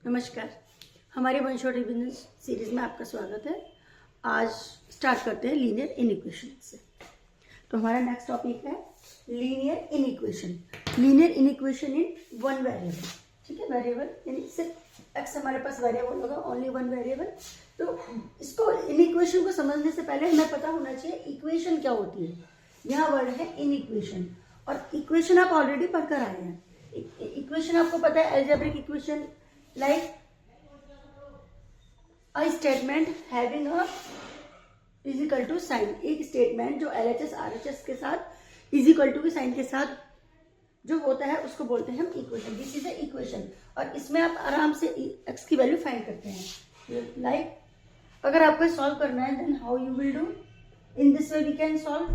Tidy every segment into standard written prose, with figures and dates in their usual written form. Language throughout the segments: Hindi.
नमस्कार। हमारे वन शॉट रिवीजन सीरीज में आपका स्वागत है। आज स्टार्ट करते हैं लीनियर इनइक्वेशन से। तो हमारा नेक्स्ट टॉपिक है linear inequation. Linear inequation in one variable. ठीक है, वेरिएबल यानी सिर्फ एक्स हमारे पास वेरिएबल होगा, ओनली वन वेरिएबल। तो इसको इनइक्वेशन को समझने से पहले हमें पता होना चाहिए इक्वेशन क्या होती है। यहाँ वर्ड है इनइक्वेशन, और इक्वेशन आप ऑलरेडी पढ़कर आए हैं। इक्वेशन आपको पता है, algebraic equation like a statement having a is equal to sign। एक स्टेटमेंट जो LHS RHS के साथ इज इक्वल टू के साइन के साथ जो होता है उसको बोलते हैं हम equation. This is a equation, और इसमें आप आराम से x की वैल्यू फाइंड करते हैं। लाइक अगर आपको सॉल्व करना है then how you will do. In this way we can solve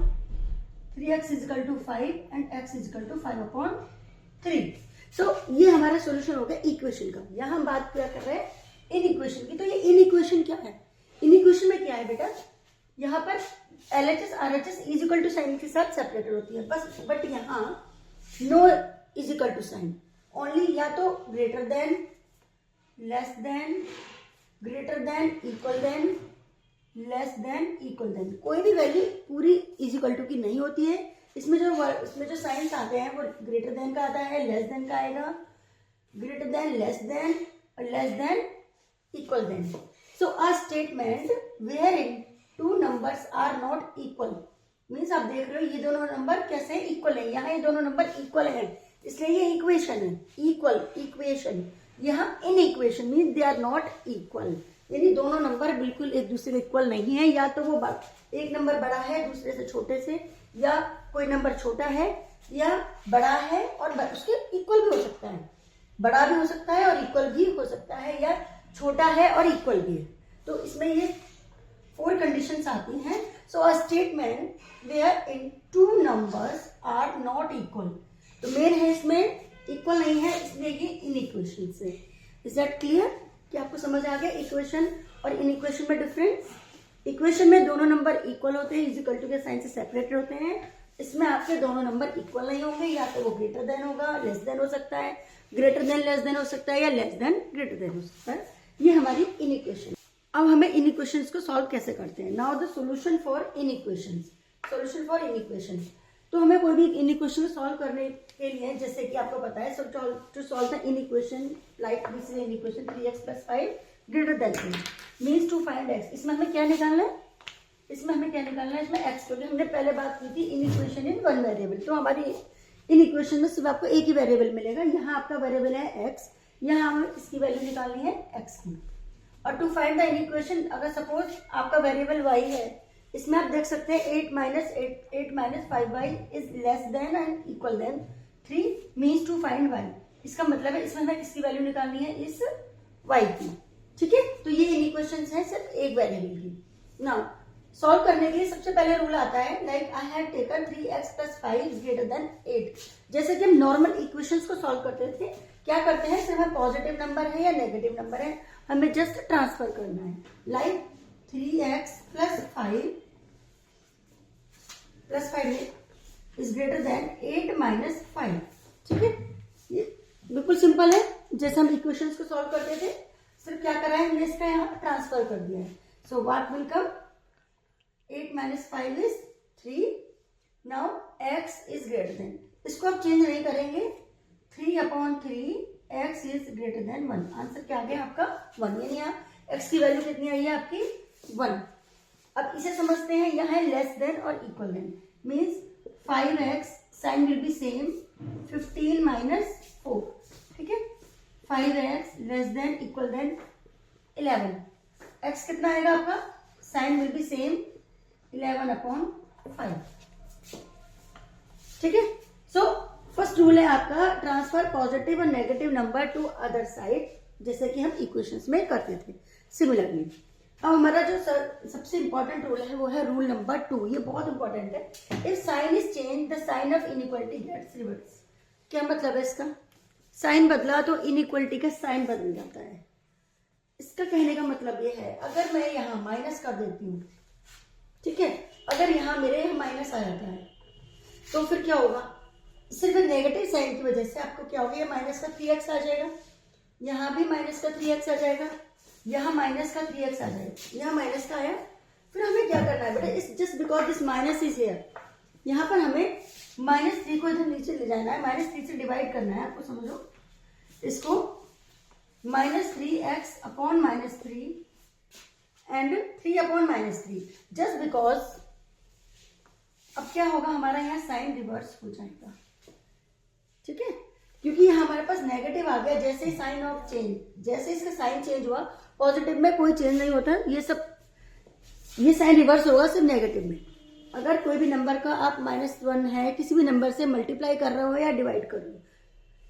3x is equal to 5 and x is equal to 5/3। So ये हमारा सॉल्यूशन हो गया इक्वेशन का। यहाँ हम बात क्या कर रहे हैं इन इक्वेशन की। तो ये इन इक्वेशन क्या है? इन इक्वेशन में क्या है बेटा, यहाँ पर LHS RHS is equal to sign के साथ सेपरेटेड होती है बस, बट यहाँ no is equal to sign, only या तो greater than, less than, greater than, equal than, less than, equal than. कोई भी वैल्यू पूरी इज इक्वल टू की नहीं होती है। इसमें जो साइंस आते हैं वो ग्रेटर देन का आता है, लेस देन का आएगा, ग्रेटर देन, लेस देन, और less than, equal than. So a statement where in two numbers are not equal means आप देख रहे हो ये दोनों नंबर कैसे इक्वल है। यहाँ ये दोनों नंबर इक्वल है, इसलिए ये इक्वेशन है। इक्वल इक्वेशन, यहाँ inequation mean they are not equal, यानी दोनों नंबर बिल्कुल एक दूसरे के इक्वल नहीं है। या तो वो एक नंबर बड़ा है दूसरे से छोटे से, या कोई नंबर छोटा है या बड़ा है और उसके इक्वल भी हो सकता है, बड़ा भी हो सकता है और इक्वल भी हो सकता है, या छोटा है और इक्वल भी है। तो इसमें ये 4 कंडीशंस आती हैं। So a statement where in two numbers are not equal, तो मेन है इसमें इक्वल नहीं है, इसलिए ये इन इक्वेशन से। Is that clear? क्या आपको समझ आ गया इक्वेशन और इन इक्वेशन में डिफरेंस? इक्वेशन में दोनों नंबर इक्वल होते हैं, इज इक्वल टू के साइन से सेपरेटेड होते हैं। इसमें आपके दोनों नंबर इक्वल नहीं होंगे, या तो वो ग्रेटर देन होगा, लेस देन हो सकता है, ग्रेटर देन लेस देन हो सकता है, या लेस देन ग्रेटर देन हो सकता है। ये हमारी इन इक्वेशन। अब हमें इन इक्वेशंस को सॉल्व कैसे करते हैं। Now the solution for in equations. Solution for in equation, तो हमें कोई भी इन इक्वेशन को सॉल्व करने के लिए, जैसे कि आपको पता है, to solve the inequation like this is inequation 3x + 5 greater than 3 means to find x। इसमें हमें क्या निकालना है? इसमें x, क्योंकि हमने पहले बात की थी in equation in one variable. तो हमारी इन इक्वेशन में सिर्फ आपको एक ही वेरिएबल मिलेगा। यहाँ आपका वेरिएबल है x, यहाँ हमें इसकी वैल्यू निकालनी है x की। और to find the inequation, अगर सपोज आपका वेरिएबल y है, इसमें आप देख सकते हैं 8 - 5y is less than and equal than 3 means to find y। इसका मतलब है इसमें हमें किसकी वैल्यू निकालनी है? इस y की। ठीक है, तो ये इन इक्वेशंस है सिर्फ एक वेरिएबल की। नाउ सॉल्व करने के लिए सबसे पहले रूल आता है like I have taken 3x + 5 greater then 8। जैसे कि हम नॉर्मल इक्वेशंस को सॉल्व करते थे, क्या करते हैं, सिर्फ पॉजिटिव नंबर है या नेगेटिव नंबर है, हमें जस्ट ट्रांसफर करना है। Like 3x + 5 is greater then 8 - 5। ठीक है, ये बिल्कुल सिंपल है। जैसे हम इक्वेशंस को सॉल्व करते थे, सिर्फ क्या करा है, हमने इसका यहाँ ट्रांसफर कर दिया है। So what will come, 8 - 5 is 3। Now x is greater then, इसको आप चेंज नहीं करेंगे, 3/3 x is greater then 1। Answer क्या आ गया आपका 1, यानी यहाँ x की वैल्यू कितनी आई है आपकी 1। अब इसे समझते हैं, यहाँ है लेस देन और equal than means 5x sign will be same 15 - 4। ठीक है, 5x less than equal than 11। x कितना आएगा आपका, साइन विल बी सेम 11/5। ठीक है, सो फर्स्ट रूल है आपका ट्रांसफर पॉजिटिव और negative number two other side, जैसे कि हम इक्वेशंस में करते थे। सिमिलरली अब हमारा जो सबसे इंपॉर्टेंट रूल है वो है रूल नंबर 2। ये बहुत इंपॉर्टेंट है। If sign is change the sign of inequality gets reverse. क्या मतलब है इसका? साइन बदला तो इनइक्वालिटी का साइन बदल जाता है। इसका कहने का मतलब ये है, अगर मैं यहाँ माइनस कर देती हूँ, ठीक है, अगर यहाँ मेरे यहाँ माइनस आ जाता है तो फिर क्या होगा, सिर्फ नेगेटिव साइन की वजह से आपको क्या होगा, ये माइनस का 3x आ जाएगा। यहाँ भी माइनस का 3x आ जाएगा, यहाँ माइनस का 3x आ जाएगा, यहाँ माइनस का आया। फिर हमें क्या करना है बेटा, इस just because this minus is here, यहाँ पर हमें -3 को इधर नीचे ले जाना है, -3 से डिवाइड करना है, आपको समझो इसको, -3x upon -3 and 3 upon -3, just because अब क्या होगा हमारा यहाँ साइन रिवर्स हो जाएगा, ठीक है, क्योंकि यहाँ हमारे पास नेगेटिव आ गया, जैसे ही साइन ऑफ चेंज, जैसे इसका साइन चेंज हुआ, पॉजिटिव में कोई चेंज नहीं होता, ये साइन रिवर्स होगा सिर्फ नेगेटिव में। अगर कोई भी नंबर का आप -1 है किसी भी नंबर से मल्टीप्लाई कर रहे हो या डिवाइड कर रहे हो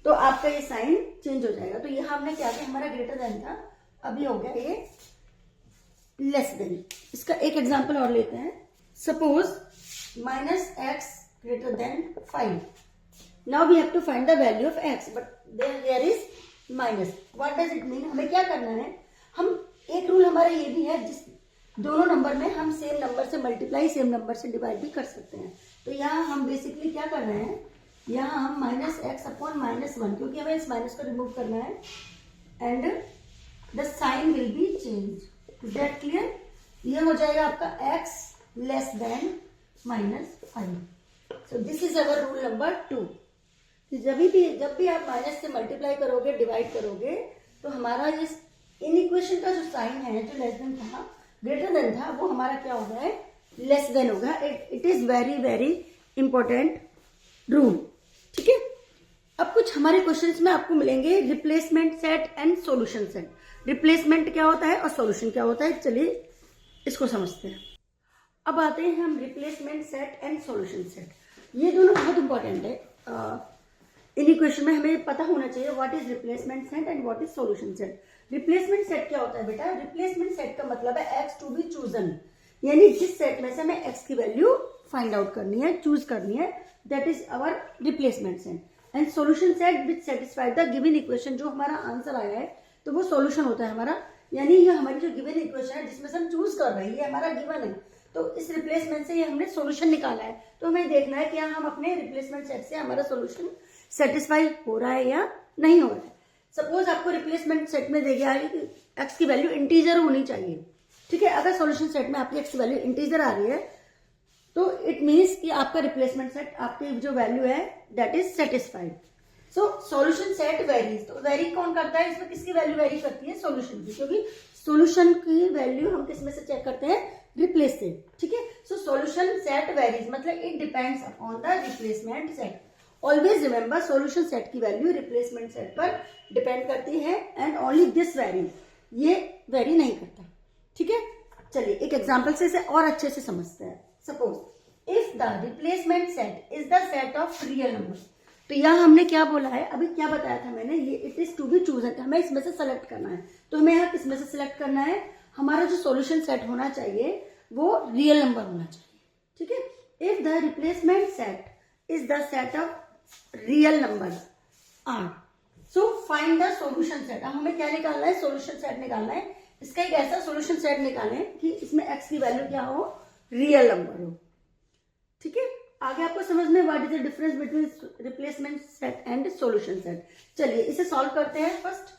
तो आपका ये साइन चेंज हो जाएगा। तो यहाँ हमने क्या किया, हमारा ग्रेटर देन था, अभी हो गया ये लेस देन। इसका एक एग्जांपल और लेते हैं, suppose -x greater than 5, now we have to find the value of x, but there is minus, what does it mean, हमें क्या करना है, हम एक रूल हमारा ये भी है, जिस दोनों नंबर में हम सेम नंबर से मल्टीप्लाई सेम नंबर से डिवाइड भी कर सकते हैं। तो यहाँ हम बेसिकली क्या कर रहे हैं, यहाँ हम -x अपॉन -1, क्योंकि हमें इस माइनस को रिमूव करना है, and the sign will be change, is that clear. ये हो जाएगा आपका x less than -5। So this is our rule number 2। जब भी आप माइनस से मल्टीप्लाई करोगे डिवाइड करोगे तो हमारा इस इन इक्वेशन का जो साइन है, जो लेस देन था ग्रेटर देन था, वो हमारा क्या हो गया है, लेस देन होगा। It is very very important rule, ठीक है। अब कुछ हमारे क्वेश्चंस में आपको मिलेंगे replacement set and solution set. Replacement क्या होता है और सॉल्यूशन क्या होता है, चलिए इसको समझते हैं। अब आते हैं हम replacement set and solution set. ये दोनों बहुत इंपॉर्टेंट है। इन इक्वेशन में हमें पता होना चाहिए what is replacement set and what is solution set. Replacement set क्या होता है बेटा, रिप्लेसमेंट सेट का मतलब है एक्स टू बी चूजन, यानी जिस सेट में से हमें एक्स की वैल्यू फाइंड आउट करनी है, चूज करनी है, that is our replacement set. And solution set which satisfied the given equation, जो हमारा आंसर आया है तो वो सॉल्यूशन होता है हमारा, यानी ये हमारी जो गिवन इक्वेशन है जिसमें से हम चूज कर रहे हैं ये हमारा गिवन है, तो इस रिप्लेसमेंट से ये हमने सॉल्यूशन निकाला है। तो हमें देखना है कि हम अपने रिप्लेसमेंट सेट से हमारा सॉल्यूशन सेटिस्फाई हो रहा है या नहीं हो रहा है। सपोज आपको रिप्लेसमेंट सेट में दे गया है कि एक्स की वैल्यू इंटीजर होनी चाहिए, ठीक है। अगर सॉल्यूशन सेट में आपकी एक्स की वैल्यू इंटीजर आ रही है तो इट मीन्स कि आपका रिप्लेसमेंट सेट, आपकी जो वैल्यू है that is satisfied. So solution set varies, तो वेरी कौन करता है, इसमें किसकी वैल्यू वेरी करती है, सॉल्यूशन की, क्योंकि सॉल्यूशन की वैल्यू हम किस में से चेक करते हैं, रिप्लेस से, ठीक है। सो सॉल्यूशन सेट वेरीज मतलब it depends upon the replacement set. Always remember solution set की वैल्यू रिप्लेसमेंट सेट पर डिपेंड करती है एंड ओनली दिस वेरीज, ये वेरी नहीं करता, ठीक है। चलिए एक एग्जांपल से इसे और अच्छे से समझते हैं। Suppose if the replacement set is the set of real number, तो यहाँ हमने क्या बोला है, अभी क्या बताया था मैंने, ये it is to be chosen, हमें इसमें से सेलेक्ट करना है। तो हमें यहाँ किसमें से सिलेक्ट करना है, हमारा जो सॉल्यूशन सेट होना चाहिए वो रियल नंबर होना चाहिए, ठीक है। If the replacement set is the set of real number are, so find the solution set. अब हमें क्या निकालना है, सॉल्यूशन सेट निकालना है। इसका एक ऐसा सॉल्यूशन सेट निकालें कि इसमें एक्स की वैल्यू क्या हो, रियल नंबर हो, ठीक है। आगे आपको समझ में what is the difference between replacement set and solution set. चलिए इसे सॉल्व करते हैं फर्स्ट।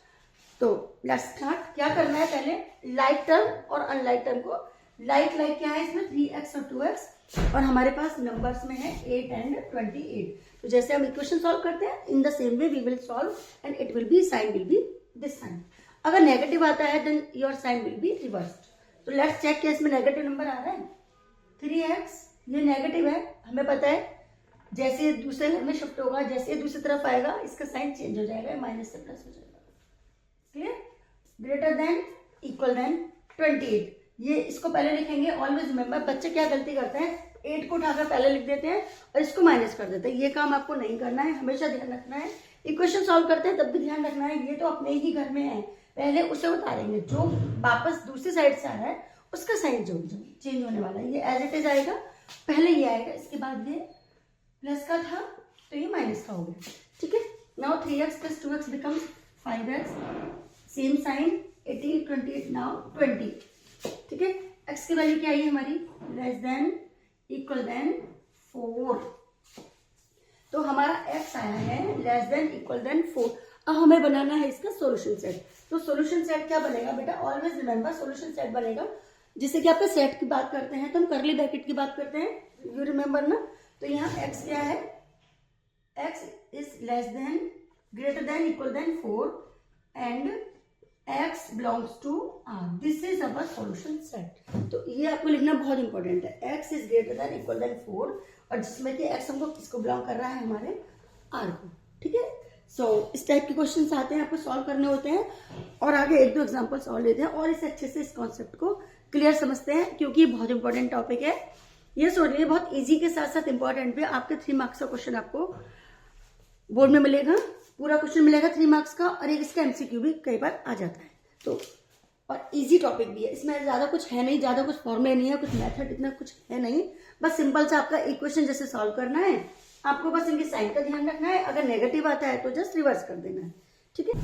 तो लेट्स स्टार्ट। क्या करना है, पहले लाइक टर्म और अनलाइक टर्म को, लाइक क्या है इसमें 3x और 2x, और हमारे पास नंबर्स में है 8 एंड 28। तो जैसे हम इक्वेशन सॉल्व करते हैं in the same way we will solve and it will be, sign will be this sign. अगर नेगेटिव आता है then your sign will be reversed. तो लेट्स चेक क्या इसमें नेगेटिव नंबर आ रहा है, 3x, ये नेगेटिव है, हमें पता है जैसे दूसरे घर में शिफ्ट होगा, जैसे दूसरी तरफ आएगा इसका साइन चेंज हो जाएगा, माइनस से प्लस हो जाएगा, clear. Greater than equal than 28, ये इसको पहले लिखेंगे। ऑलवेज रिमेंबर, बच्चे क्या गलती करते हैं, 8 को उठाकर पहले लिख देते हैं और इसको माइनस कर देते हैं, ये काम आपको नहीं करना है, हमेशा ध्यान रखना है। इक्वेशन सॉल्व करते हैं तब भी ध्यान रखना है, ये तो अपने ही घर में है, पहले उसे उतारेंगे, जो वापस दूसरी साइड से आ रहा है उसका साइन जो चेंज होने वाला है, ये एज इट इज आएगा, पहले ये आएगा, इसके बाद ये प्लस का था तो ये माइनस का हो गया, ठीक है। Now 3x plus 2x becomes 5x, same sign, 18 28 now 20, ठीक है। x की वैल्यू क्या आई हमारी, लेस देन इक्वल देन 4, तो हमारा x आया है लेस देन इक्वल देन 4। अब हमें बनाना है इसका सॉल्यूशन सेट। तो सॉल्यूशन सेट क्या बनेगा बेटा, ऑलवेज रिमेंबर सॉल्यूशन सेट बनेगा जिससे कि आपके सेट की बात करते हैं तो हम करली ब्रैकेट की बात करते हैं, यू रिमेंबर ना। तो यहाँ x क्या है, x is less than greater than equal than 4 and x belongs to r, this is our solution set. तो ये आपको लिखना बहुत इंपॉर्टेंट है, x is greater than equal than 4 और जिसमें कि x हमको किसको बिलोंग कर रहा है, हमारे r को, ठीक है। सो इस टाइप के क्वेश्चन आते हैं, आपको सॉल्व करने होते हैं और आगे एक दो एग्जांपल्स और लेते हैं और इसे अच्छे से इस कॉन्सेप्ट को क्लियर समझते हैं क्योंकि ये बहुत इंपॉर्टेंट टॉपिक है। ये सोचिए बहुत इजी के साथ साथ इंपॉर्टेंट भी। आपके 3 मार्क्स का क्वेश्चन आपको बोर्ड में मिलेगा, पूरा क्वेश्चन मिलेगा 3 मार्क्स का और एक इसका एमसीक्यू भी कई बार आ जाता है। तो और इजी टॉपिक भी है, इसमें ज्यादा कुछ है नहीं, ज्यादा कुछ फॉर्मूले नहीं है, कुछ मेथड इतना कुछ है नहीं, बस सिंपल सा आपका इक्वेशन जैसे सॉल्व करना है, आपको बस इनके साइन का ध्यान रखना है, अगर नेगेटिव आता है तो जस्ट रिवर्स कर देना है, ठीक है।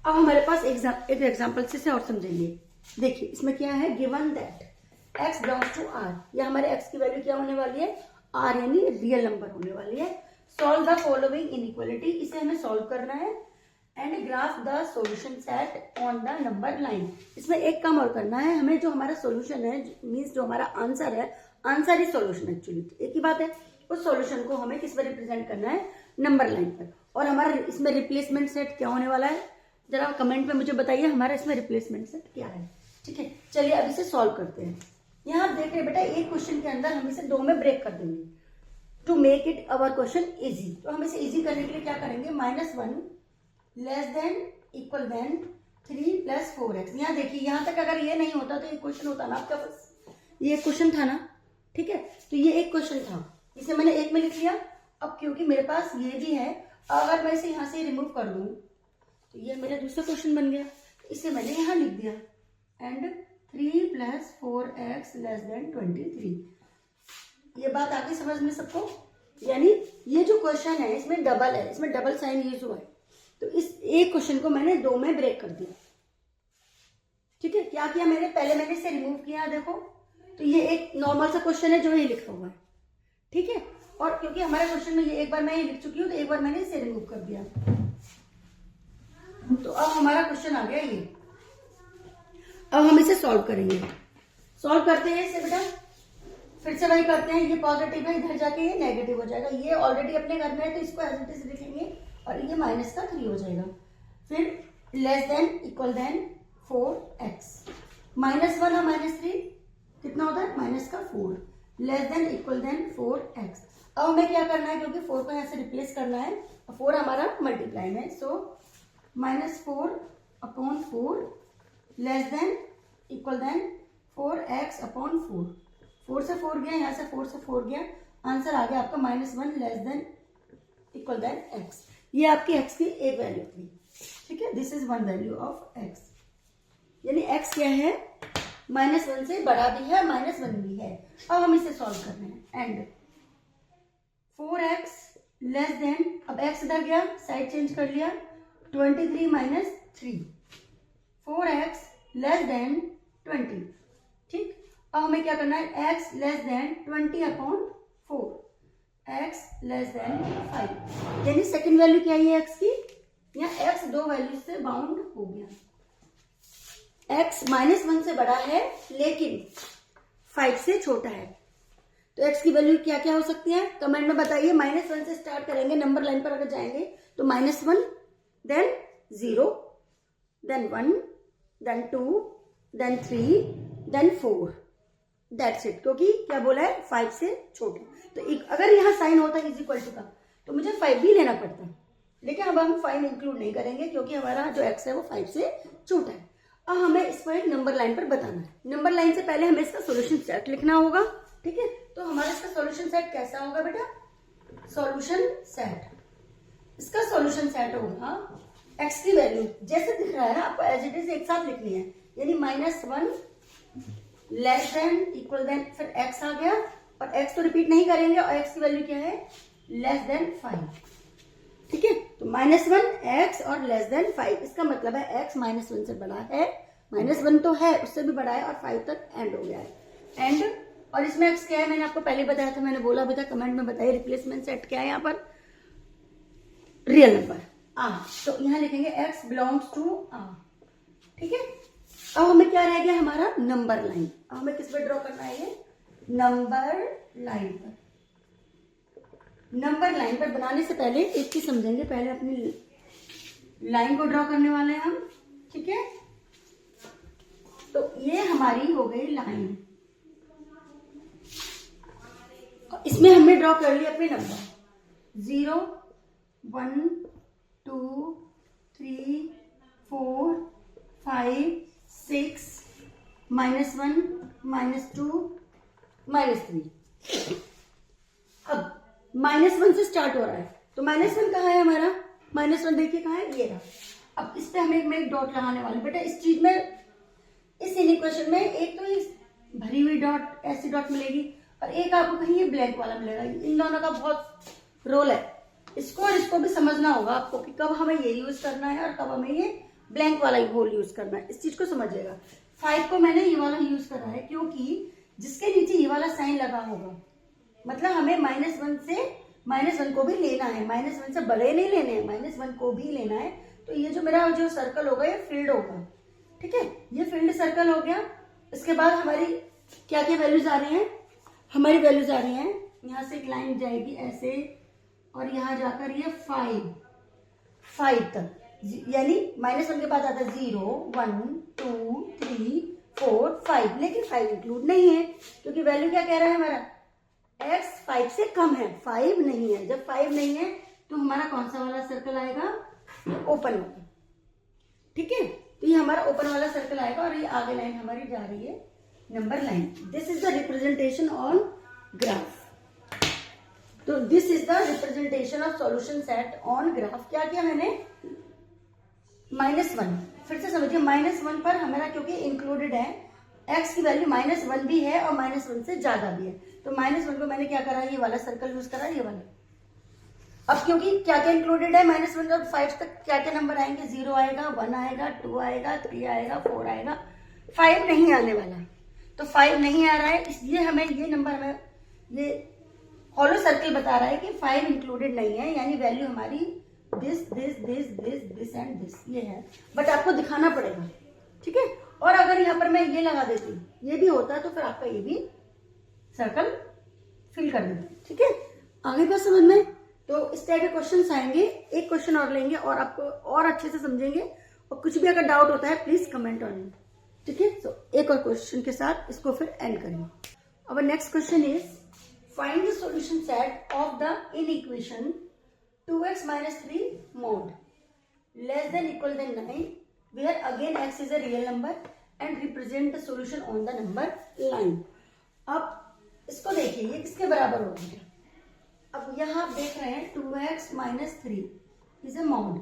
अब हमारे पास एक एग्जाम्पल से और समझेंगे। देखिए इसमें क्या है, given that x belongs to r, या हमारे x की वैल्यू क्या होने वाली है, r यानी रियल नंबर होने वाली है। सॉल्व द फॉलोइंग इनइक्वालिटी, इसे हमें सॉल्व करना है and graph the solution set on the number line. इसमें एक काम और करना है हमें, जो हमारा सॉल्यूशन है मींस जो हमारा आंसर है, आंसर ही सॉल्यूशन एक्चुअली, एक ही बात है, उस सॉल्यूशन को हमें किस पर रिप्रेजेंट करना है, नंबर लाइन पर। और हमारा इसमें रिप्लेसमेंट सेट क्या होने वाला है, जरा कमेंट में मुझे बताइए हमारा इसमें रिप्लेसमेंट सेट क्या है, ठीक है। चलिए अब इसे सॉल्व करते हैं। यहाँ आप देख रहे बेटा एक क्वेश्चन के अंदर हम इसे 2 में ब्रेक कर देंगे to make it our question easy. तो हम इसे इजी करने के लिए क्या करेंगे, -1 less than equal than 3 + 4x। यहाँ देखिए यहाँ तक अगर ये नहीं होता तो ये क्वेश्चन होता ना आपका, बस ये क्वेश्चन था ना, ठीक है। तो ये एक क्वेश्चन था, इसे मैंने एक में लिख लिया। अब क्योंकि मेरे पास ये भी है, अगर मैं इसे यहाँ से रिमूव कर दूं तो ये मेरा दूसरा क्वेश्चन बन गया, इसे मैंने यहाँ लिख दिया एंड 3 + 4x लेस देन 23। ये बात आगे समझ में सबको, यानी ये जो क्वेश्चन है इसमें डबल है, इसमें डबल साइन यूज हुआ है, तो इस एक क्वेश्चन को मैंने 2 में ब्रेक कर दिया, ठीक है। क्या किया मैंने, पहले मैंने इसे रिमूव किया, देखो तो ये एक नॉर्मल सा क्वेश्चन है जो ये लिखा हुआ है, ठीक है। और क्योंकि हमारे क्वेश्चन में ये एक बार मैं ये लिख चुकी हूँ तो एक बार मैंने इसे रिमूव कर दिया, तो अब हमारा क्वेश्चन आ गया ये। अब हम इसे सॉल्व करेंगे, सॉल्व करते हैं इसे बेटा, फिर से वही करते हैं, ये पॉजिटिव है इधर जाके ये नेगेटिव हो जाएगा, ये ऑलरेडी अपने घर में है तो इसको एज इट इज लिखेंगे और ये -3 हो जाएगा। फिर less than equal then 4x, -1 और -3 कितना होता है, -4 less than equal then 4x। अब हमें क्या करना है, क्योंकि 4 को यहाँ से रिप्लेस करना है, 4 हमारा मल्टीप्लाई में, so -4/4 less than equal than 4x/4। 4 से 4 गया, यहाँ से 4 से 4 गया, आंसर आ गया आपका -1 less than equal than x। ये आपकी x की एक वैल्यू थी, ठीक है, this is 1 value of x, यानी x क्या है, -1 से बड़ा भी है, -1 भी है। अब हम इसे सॉल्व कर रहे हैं एंड 4x लेस देन, अब x इधर गया, साइड चेंज कर लिया, 23 - 3, 4x लेस देन 20, ठीक। अब हमें क्या करना है, x less then 20/4, x less than 5, यानी सेकेंड वैल्यू क्या है x की, यहाँ x 2 वैल्यू से बाउंड हो गया, x -1 से बड़ा है लेकिन 5 से छोटा है, तो x की वैल्यू क्या क्या हो सकती है, कमेंट में बताइए। -1 से स्टार्ट करेंगे, नंबर लाइन पर अगर जाएंगे तो -1 then 0 then 1 then 2 then 3 then 4, that's it, क्योंकि क्या बोला है 5 से छोटे। तो अगर यहाँ साइन होता इज इक्वल टू का तो मुझे 5 भी लेना पड़ता, लेकिन अब हम 5 इंक्लूड नहीं करेंगे क्योंकि हमारा जो x है वो 5 से छोटा है। अब हमें इसको एक नंबर लाइन पर बताना है, नंबर लाइन से पहले हमें इसका सॉल्यूशन सेट लिखना होगा, ठीक है। तो हमारा इसका सॉल्यूशन सेट कैसा होगा बेटा, सॉल्यूशन सेट, इसका सॉल्यूशन सेट होगा x की वैल्यू जैसे दिख रहा है ना, आपको एज इट इज एक साथ लिखनी है, यानी -1 लेस देन इक्वल देन, फिर x आ गया और x तो रिपीट नहीं करेंगे और x की वैल्यू क्या है, लेस देन 5, ठीक है। तो -1 x और लेस देन 5, इसका मतलब है x -1 से बड़ा है, -1 तो है उससे भी बड़ा है और 5 तक एंड हो गया है एंड। और इसमें x क्या है, मैंने आपको पहले बताया था, मैंने बोला भी था, कमेंट में बताइए रिप्लेसमेंट सेट क्या है यहाँ पर, रियल नंबर। आर, तो यहाँ लिखेंगे x बिलोंग्स टू आर, ठीक है। अब हमें क्या रह गया हमारा नंबर लाइन, अब हमें किस पे ड्रॉ करना है, ये नंबर लाइन पर। नंबर लाइन पर बनाने से पहले एक चीज समझेंगे, पहले अपनी लाइन को ड्रॉ करने वाले हैं हम, ठीक है। तो ये हमारी हो गई लाइन, इसमें हमने ड्रॉ कर लिया अपने नंबर 0 1 2 3 4 5 6 -1 -2 -3। अब -1 से स्टार्ट हो रहा है, तो -1 कहाँ है हमारा, -1 देखिए कहाँ है, ये रहा। अब इस पे हमें एक डॉट लगाने वाले, बेटा इस चीज में, इस इक्वेशन में एक तो इस भरी हुई डॉट, ऐसी डॉट मिलेगी, और एक आपको कहीं ये ब्लैंक वाला मिलेगा। इन दोनों का बहुत रोल है, इसको और इसको भी समझना होगा आपको कि कब हमें ये यूज करना है और कब हमें ये ब्लैंक वाला होल यूज करना है, इस चीज को समझिएगा। 5 को मैंने ये वाला यूज करा है क्योंकि जिसके नीचे ये वाला साइन लगा होगा, मतलब हमें -1 से -1 को भी लेना है, -1 से बड़े नहीं लेने हैं, -1 को भी लेना है। तो ये जो मेरा जो सर्कल होगा ये फील्ड होगा, ठीक है, ये फील्ड सर्कल हो गया। इसके बाद हमारी क्या क्या वैल्यूज आ रही हैं, हमारी वैल्यूज आ रही हैं, यहाँ से एक लाइन जाएगी ऐसे, और यहाँ जाकर ये 5 तक, यानी -1 के बाद आता है 0 1 2 3 4 5, लेकिन 5 इंक्लूड नहीं है क्योंकि वैल्यू क्या कह रहा है हमारा, x 5 से कम है, 5 नहीं है। जब 5 नहीं है तो हमारा कौन सा वाला सर्कल आएगा, ओपन वाला, ठीक है। तो ये हमारा ओपन वाला सर्कल आएगा, और ये आगे लाइन हमारी जा रही है number line. This is the representation on graph. तो this is the representation of solution set on graph. क्या किया मैंने, -1, फिर से समझिए, -1 पर हमारा क्योंकि इंक्लूडेड है, x की वैल्यू -1 भी है और -1 से ज्यादा भी है, तो -1 को मैंने क्या करा, ये वाला सर्कल यूज करा, ये वाला। अब क्योंकि क्या क्या इंक्लूडेड है, -1 और 5 तक क्या क्या नंबर आएंगे, 0 आएगा, 1 आएगा, 2 आएगा, 3 आएगा, 4 आएगा, 5 नहीं आने वाला। तो 5 नहीं आ रहा है, इसलिए हमें ये नंबर में ये हॉलो सर्कल बता रहा है कि 5 इंक्लूडेड नहीं है, यानी वैल्यू हमारी this this this this this and this ये है, बट आपको दिखाना पड़ेगा, ठीक है। और अगर यहाँ पर मैं ये लगा देती, ये भी होता है, तो फिर आपका ये भी सर्कल फिल कर देती, ठीक है। आगे बात समझ में, तो इस टाइप के क्वेश्चन आएंगे, एक क्वेश्चन और लेंगे और आपको और अच्छे से समझेंगे, और कुछ भी अगर डाउट होता है प्लीज कमेंट ऑन इट, ठीक है। सो एक और क्वेश्चन के साथ इसको फिर एंड करेंगे। अब next question is find the solution set of the in equation 2x - 3 mod less than equal than 9 where again x is a real number and represent the solution on the number line। अब इसको देखिए, ये किसके बराबर होगा, अब यहां आप देख रहे हैं 2x - 3 is a mod,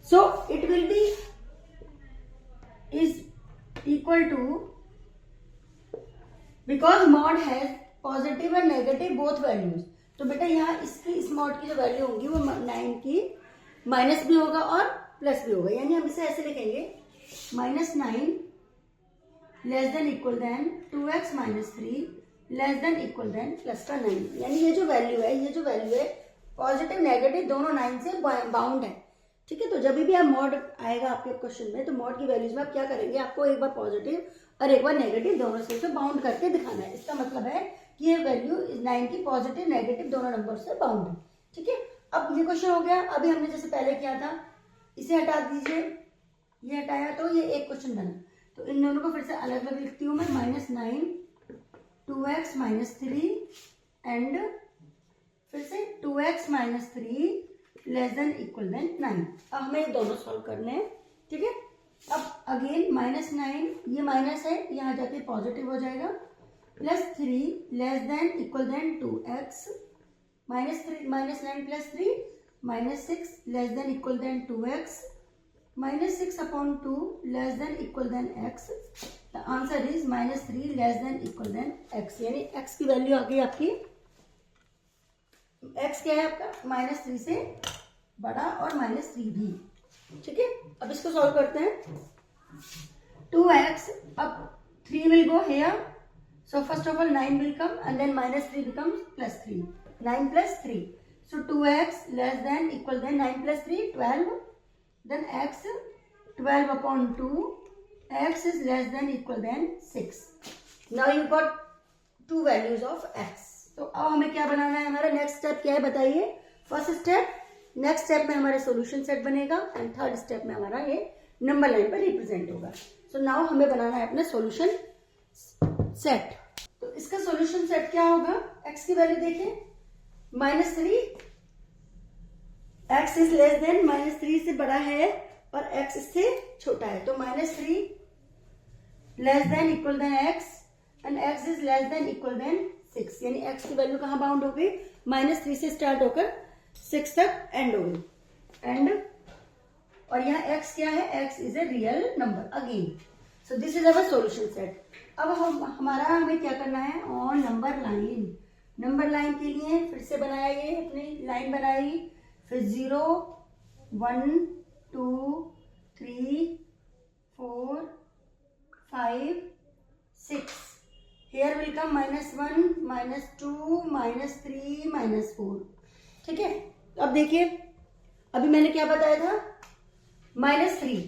so it will be is equal to, because mod has positive and negative both values, तो बेटा यहाँ इसकी इस मॉड की जो वैल्यू होगी वो 9 की माइनस भी होगा और प्लस भी होगा, यानी हम इसे ऐसे लिखेंगे -9 less than equal than 2x - 3 less than equal than plus का 9, यानी ये जो वैल्यू है पॉजिटिव नेगेटिव दोनों 9 से बाउंड है, ठीक है। तो जब भी आप मॉड आएगा आपके क्वेश्चन में, तो मॉड की वैल्यूज में आप क्या करेंगे, आपको एक बार पॉजिटिव और एक बार नेगेटिव दोनों से बाउंड करके दिखाना है। इसका मतलब है कि ये वैल्यू 9 की पॉजिटिव नेगेटिव दोनों नंबर से बाउंड है, ठीक है। अब ये क्वेश्चन हो गया, अभी हमने जैसे पहले किया था, इसे हटा दीजिए, ये हटाया तो ये एक क्वेश्चन बना। तो इन दोनों को फिर से अलग अलग लिखती हूँ मैं, -9 2x - 3 एंड फिर से 2x - 3 less than equal then 9। अब हमें दोनों सॉल्व करने हैं, ठीक है। अब अगेन -9, ये माइनस है, यहाँ जाके पॉजिटिव हो जाएगा, +3 less than equal than 2x -9 + 3 -6 less than equal than 2x -6/2 less than equal than x। The answer is -3 less than equal than x, यानी x की वैल्यू आ गई आपकी, x क्या है आपका -3 से बड़ा और -3 भी, ठीक है। अब इसको सॉल्व करते हैं। 2x, अब 3 will go here, so first of all 9 will come and then -3 becomes +3, 9 + 3, So 2x less than equal than 9 plus 3 12. Then x 12 upon 2. X is less than equal than 6. Now you got two values of x. तो अब हमें क्या बनाना है, हमारा नेक्स्ट स्टेप क्या है बताइए. फर्स्ट स्टेप, नेक्स्ट स्टेप में हमारा सॉल्यूशन सेट बनेगा एंड थर्ड स्टेप में हमारा ये नंबर लाइन पर रिप्रेजेंट होगा. सो नाउ हमें बनाना है अपना सॉल्यूशन सेट. तो इसका सॉल्यूशन सेट क्या होगा, x की वैल्यू देखिए -3. x इज लेस देन -3 से बड़ा है और x इससे छोटा है. तो -3 less than equal than x and x is less than equal than 6. यानी x की वैल्यू कहाँ बाउंड हो गई, -3 से स्टार्ट होकर 6 तक एंड हो गई. एंड और यहाँ x क्या है, x is a real number again. So this is our solution set. अब हमें क्या करना है, on number line. Number line के लिए फिर से बनाया, ये अपनी लाइन बनाई, फिर 0 1 2 3 4 5 6. Here will come -1 -2 -3 -4. ठीक है. अब देखिए, अभी मैंने क्या बताया था, -3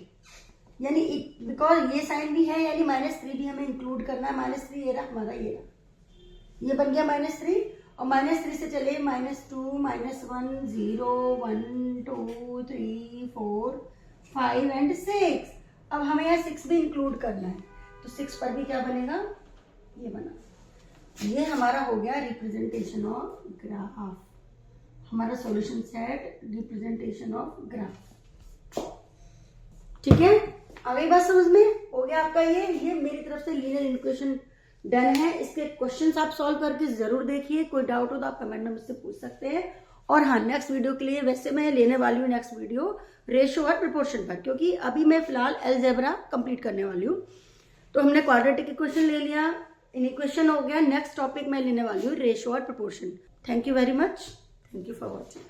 यानी बिकॉज ये साइन भी है यानी -3 भी हमें इंक्लूड करना है. -3 ये रहा हमारा, ये बन गया -3 और -3 से चले -2 -1 0 1 2 3 4 5 एंड 6. अब हमें यहाँ 6 भी इंक्लूड करना है. तो 6 पर भी क्या बनेगा, ये बना. ये हमारा हो गया रिप्रेजेंटेशन ऑफ ग्राफ. हमारा solution set representation of graph. ठीक है, आ गई बात समझ में, हो गया आपका ये मेरी तरफ से लीनियर इक्वेशन डन है. इसके क्वेश्चंस आप सॉल्व करके जरूर देखिए. कोई डाउट हो तो आप कमेंट में मुझसे पूछ सकते हैं. और हाँ, नेक्स्ट वीडियो के लिए वैसे मैं लेने वाली हूँ नेक्स्ट वीडियो रेशियो और प्रोपोर्शन पर, क्योंकि अभी मैं फिलहाल अलजेब्रा कंप्लीट करने वाली हूँ. तो हमने क्वाड्रेटिक इक्वेशन ले लिया, इक्वेशन हो गया. नेक्स्ट टॉपिक मैं लेने वाली हूँ रेशियो और proportion. Thank you very much. Thank you for watching.